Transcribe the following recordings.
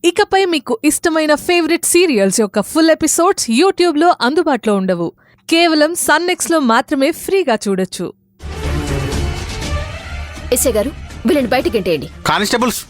ఇకపై మీకు ఇష్టమైన ఫేవరెట్ సీరియల్స్ యొక్క ఫుల్ ఎపిసోడ్స్ యూట్యూబ్లో అందుబాటులో ఉండవు. కేవలం సన్నెక్స్లో మాత్రమే ఫ్రీగా చూడొచ్చు. ఎస్ఐ గారు, వీళ్ళని బయటికి ఎంటేయండి. కానిస్టేబుల్స్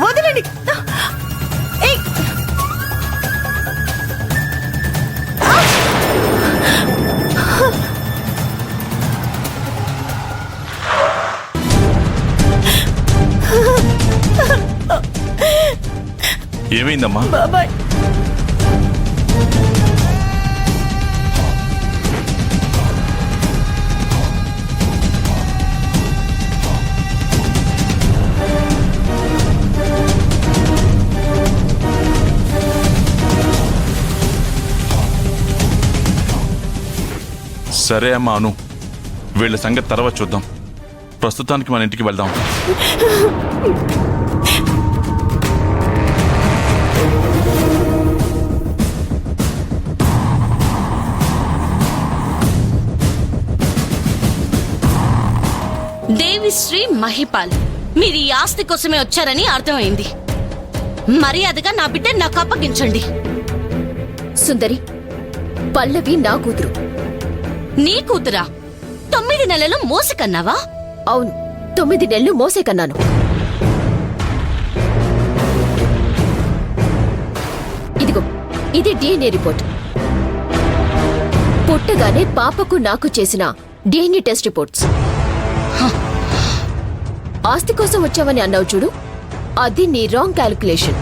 వదలండి. ఏమైందమ్మా? బాబాయ్, సరే అమ్మా అను, వీళ్ళ సంగతి తర్వాత చూద్దాం. ప్రస్తుతానికి మన ఇంటికి వెళ్దాం. దేవిశ్రీ మహిపాల్, మీరు ఈ ఆస్తి కోసమే వచ్చారని అర్థమైంది. మర్యాదగా నా బిడ్డ నాకు అప్పగించండి. సుందరి, పల్లవి నా కూతురు. నీ కూతురా? 9 నెలలు మోసి కన్నావా? అవును, 9 నెలలు మోసే కన్నాను. ఇదిగో, ఇది DNA రిపోర్ట్. పుట్టగానే పాపకు నాకు చేసిన DNA టెస్ట్ రిపోర్ట్స్. ఆస్తి కోసం వచ్చావని అన్నావు చూడు, అది నీ రాంగ్ క్యాలిక్యులేషన్.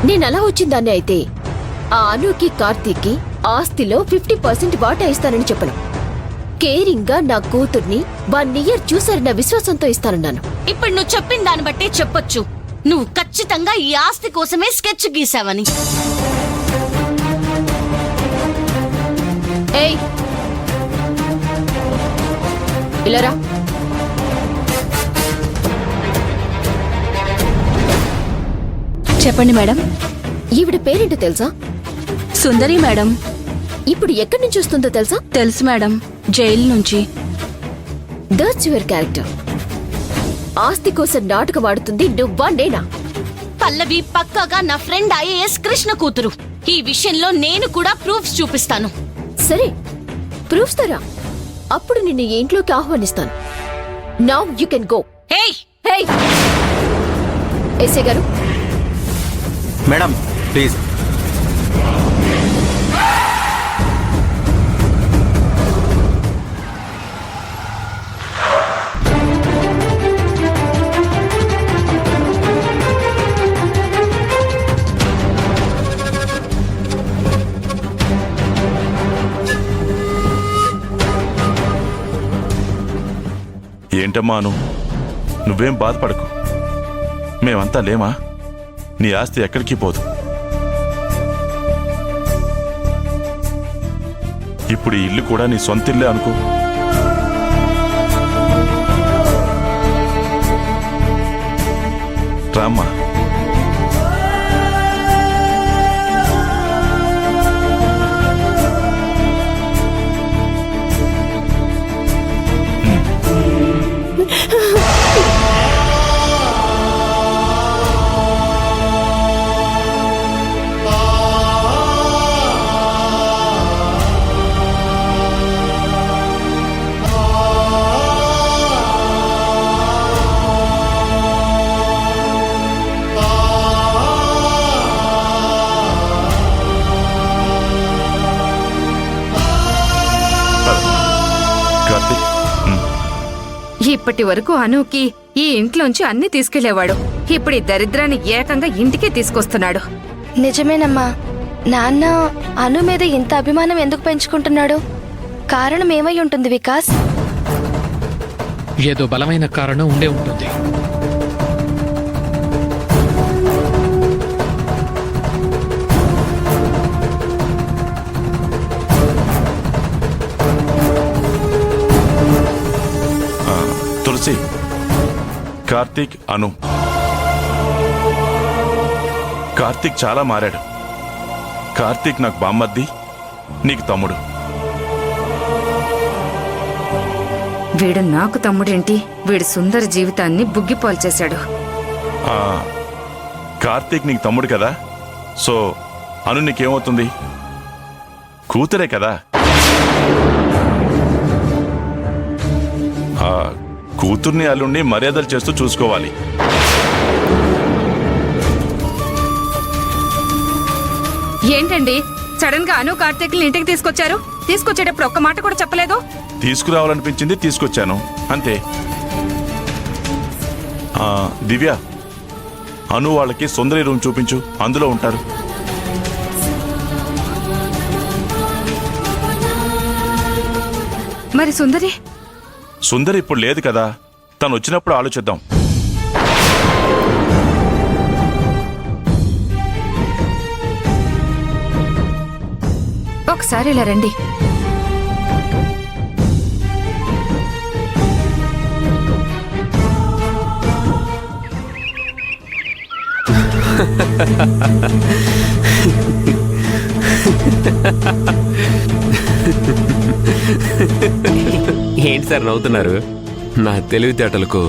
నేనలా వచ్చిందాన్ని అయితే ఆ అనుకి, కార్తీక్కి ఆస్తిలో 50% వాటా ఇస్తానని చెప్పను. కేరింగ్ గా నా కూతుర్ని 1 ఇయర్ చూసారన్న విశ్వాసంతో ఇస్తానన్నాను. ఇప్పుడు నువ్వు చెప్పిన దాన్ని బట్టే చెప్పొచ్చు, నువ్వు ఖచ్చితంగా ఈ ఆస్తి కోసమే స్కెచ్ గీసావని. ఏయ్, ఇలారా. చెప్పండి మేడం. ఈవిడ పేరేంటో తెలుసా? సుందరి మేడం. ఇప్పుడు ఎక్కడి నుంచి వస్తుందో తెలుసా? తెలుసు మేడం, జైలు నుంచి. That's your character. ఆస్తి కోసం నాటకం ఆడుతుంది నువ్వా నేనా? పల్లవి పక్కాగా నా ఫ్రెండ్ IAS కృష్ణ కూతురు. ఈ విషయంలో నేను కూడా ప్రూఫ్స్ చూపిస్తాను. సరే, ప్రూఫ్స్ తరా. అప్పుడు నిన్ను ఈ ఇంట్లోకి ఆహ్వానిస్తాను. Now you can go. Hey hey, SI గారు. Madam please. ఏంటమ్మా అను, నువ్వేం బాధపడకు. మేమంతా లేమా? నీ ఆస్తి ఎక్కడికి పోదు. ఇప్పుడు ఈ ఇల్లు కూడా నీ సొంతిల్లే అనుకో. రామ్మా. ఇప్పటి వరకు అనుకి ఈ ఇంట్లోంచి అన్ని తీసుకెళ్లేవాడు. ఇప్పుడు ఈ దరిద్రాన్ని ఏకంగా ఇంటికే తీసుకొస్తున్నాడు. నిజమేనమ్మా. నాన్న అను మీద ఇంత అభిమానం ఎందుకు పెంచుకుంటున్నాడు? కారణం ఏమై ఉంటుంది వికాస్? ఏదో బలమైన కారణం ఉండే ఉంటుంది. తులసి, కార్తీక్, అను. కార్తీక్ చాలా మారాడు. కార్తీక్ నాకు బామ్మద్ది, నీకు తమ్ముడు. వీడు నాకు తమ్ముడేంటి, వీడు సుందర జీవితాన్ని బుగ్గిపాలు చేశాడు. ఆ, కార్తీక్ నీకు తమ్ముడు కదా, సో అను నీకేమవుతుంది? కూతురే కదా. ఆ, కూతుర్ని అల్లుణ్ణి మర్యాదలు చేస్తూ చూసుకోవాలి. ఏంటండి సడన్ గా అను కార్తీక్ని ఇంటికి తీసుకొచ్చారు? తీసుకొచ్చేటప్పుడు ఒక్క మాట కూడా చెప్పలేదు. తీసుకురావాలనిపించింది, తీసుకొచ్చాను అంతే. ఆ, దివ్య, అను వాళ్ళకి సుందరి రూమ్ చూపించు, అందులో ఉంటారు. మరి సుందరి? సుందరి ఇప్పుడు లేదు కదా, తను వచ్చినప్పుడు ఆలోచిద్దాం. ఒకసారి ఇలా రండి. ఏంటి సార్ నవ్వుతున్నారు? నా తెలివితేటలకు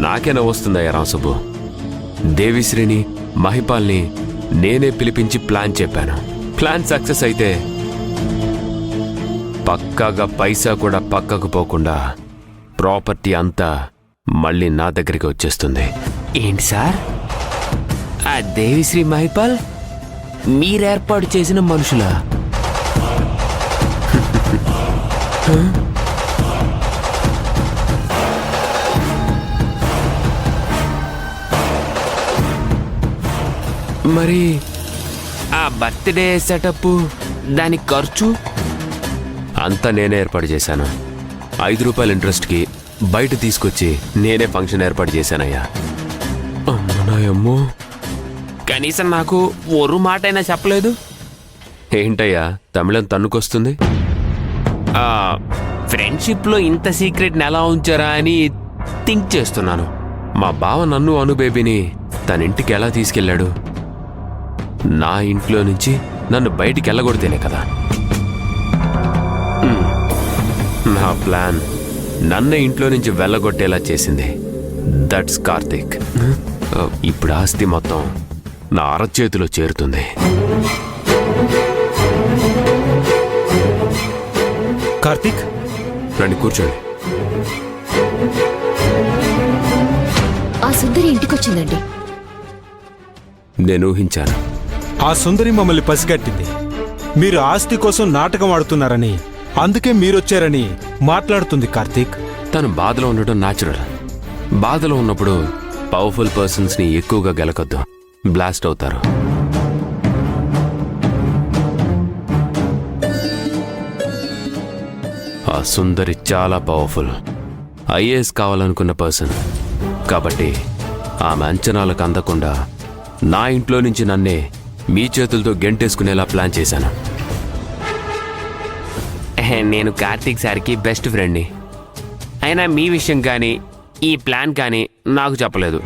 నాకే నవ్వొస్తుందయ్యా రాంసుబ్బు. దేవిశ్రీని, మహిపాల్ని నేనే పిలిపించి ప్లాన్ చెప్పాను. ప్లాన్ సక్సెస్ అయితే పక్కాగా పైసా కూడా పక్కకు పోకుండా ప్రాపర్టీ అంతా మళ్ళీ నా దగ్గరికి వచ్చేస్తుంది. ఏంటి సార్, ఆ దేవిశ్రీ, మహిపాల్ మీరేర్పాటు చేసిన మనుషులా? మరి ఆ బర్త్డే సెటప్, దాని ఖర్చు అంతా నేనే ఏర్పాటు చేశాను. 5 రూపాయల ఇంట్రెస్ట్కి బయట తీసుకొచ్చి నేనే ఫంక్షన్ ఏర్పాటు చేశానయ్యా. అమ్మో, కనీసం నాకు ఒరు మాట అయినా చెప్పలేదు. ఏంటయ్యా తమిళం తన్నుకొస్తుంది? ఫ్రెండ్షిప్లో ఇంత సీక్రెట్ని ఎలా ఉంచారా అని థింక్ చేస్తున్నాను. మా బావ నన్ను, అను బేబీని తన ఇంటికి ఎలా తీసుకెళ్ళాడు? నా ఇంట్లో నుంచి నన్ను బయటికి వెళ్ళగొడితేనే కదా. నా ప్లాన్ నన్ను ఇంట్లో నుంచి వెళ్ళగొట్టేలా చేసింది. దట్స్ కార్తీక్. ఇప్పుడు ఆస్తి మొత్తం నా అరచేతిలో చేరుతుంది. కార్తీక్, రండి కూర్చోండి. ఆ సుందరి ఇంటికొచ్చిందండి. నేను ఊహించాను. ఆ సుందరి మమ్మల్ని పసిగట్టింది. మీరు ఆస్తి కోసం నాటకం ఆడుతున్నారని, అందుకే మీరొచ్చారని మాట్లాడుతుంది కార్తీక్. తను బాధలో ఉండటం న్యాచురల్. బాధలో ఉన్నప్పుడు పవర్ఫుల్ పర్సన్స్ని ఎక్కువగా గెలకొద్దు, బ్లాస్ట్ అవుతారు. ఆ సుందరి చాలా పవర్ఫుల్, ఐఏఎస్ కావాలనుకున్న పర్సన్. కాబట్టి ఆమె అంచనాలకు అందకుండా నా ఇంట్లో నుంచి నన్నే మీ చేతులతో గెంటేసుకునేలా ప్లాన్ చేశాను. నేను కార్తీక్ సార్కి బెస్ట్ ఫ్రెండ్ని. అయినా మీ విషయం కానీ ఈ ప్లాన్ కానీ నాకు చెప్పలేదు.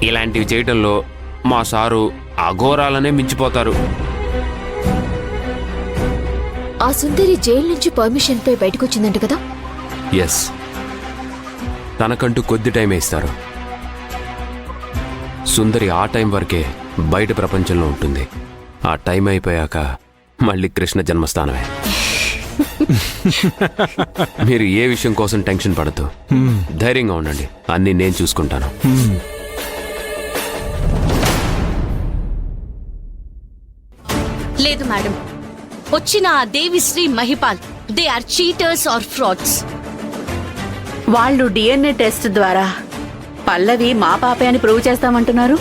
ఇలాంటివి చేయటంలో మా సారు అఘోరాలనే మించిపోతారు. ఆ సుందరి జైలు నుంచి పర్మిషన్ పై బయటకొచ్చిందంట కదా? ఎస్, తనకంటూ కొద్ది టైమే ఇస్తారు. సుందరి ఆ టైం వరకే బయట ప్రపంచంలో ఉంటుంది. ఆ టైం అయిపోయాక మళ్ళీ కృష్ణ జన్మస్థానమే. మీరు ఏ విషయం కోసం టెన్షన్ పడద్దు, ధైర్యంగా ఉండండి. అన్నీ నేను చూసుకుంటాను. లేదు మేడం, వచ్చిన ఆ Devishri, Mahipal they are cheaters are frauds. వాళ్ళు డిఎన్ఏ టెస్ట్ ద్వారా పల్లవి మా పాపే అని ప్రూవ్ చేస్తామంటున్నారు.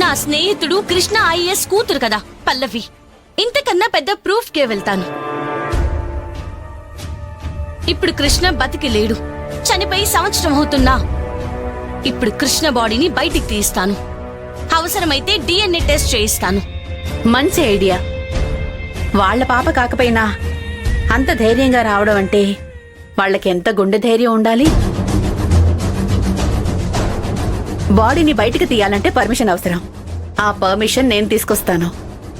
నా స్నేహితుడు కృష్ణ ఐఏఎస్ కూతురు కదా పల్లవి. ఇంతకన్నా పెద్ద ప్రూఫ్ కే వెళ్తాను. ఇప్పుడు కృష్ణ బతికి లేడు, చనిపోయి సంవత్సరం అవుతున్నా. ఇప్పుడు కృష్ణ బాడీని బయటికి తీస్తాను. అవసరమైతే డిఎన్ఏ టెస్ట్ చేయిస్తాను. మంచి ఐడియా. వాళ్ళ పాప కాకపోయినా అంత ధైర్యంగా రావడం అంటే వాళ్ళకెంత గుండె ధైర్యం ఉండాలి. బాడీని బయటికి తీయాలంటే పర్మిషన్ అవసరం. ఆ పర్మిషన్ నేను తీసుకొస్తాను.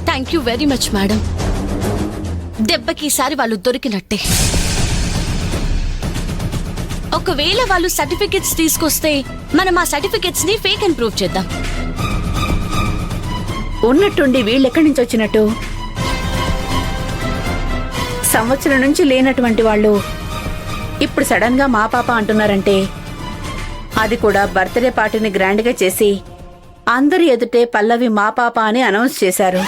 Thank you very much madam. దెబ్బకి ఈసారి వాళ్ళు దొరికినట్టే. ఒకవేళ వాళ్ళు సర్టిఫికెట్స్ తీసుకొస్తే మనం ఆ సర్టిఫికెట్స్ ని ఫేక్ అని ప్రూవ్ చేద్దాం. ఉన్నట్టుండి వీళ్ళెక్కడి నుంచి వచ్చినట్టు? సంవత్సరం నుంచి లేనటువంటి వాళ్ళు ఇప్పుడు సడన్ గా మా పాప అంటున్నారంటే, అది కూడా బర్త్డే పార్టీని గ్రాండ్ గా చేసి అందరి ఎదుటే పల్లవి మా పాప అని అనౌన్స్ చేశారు.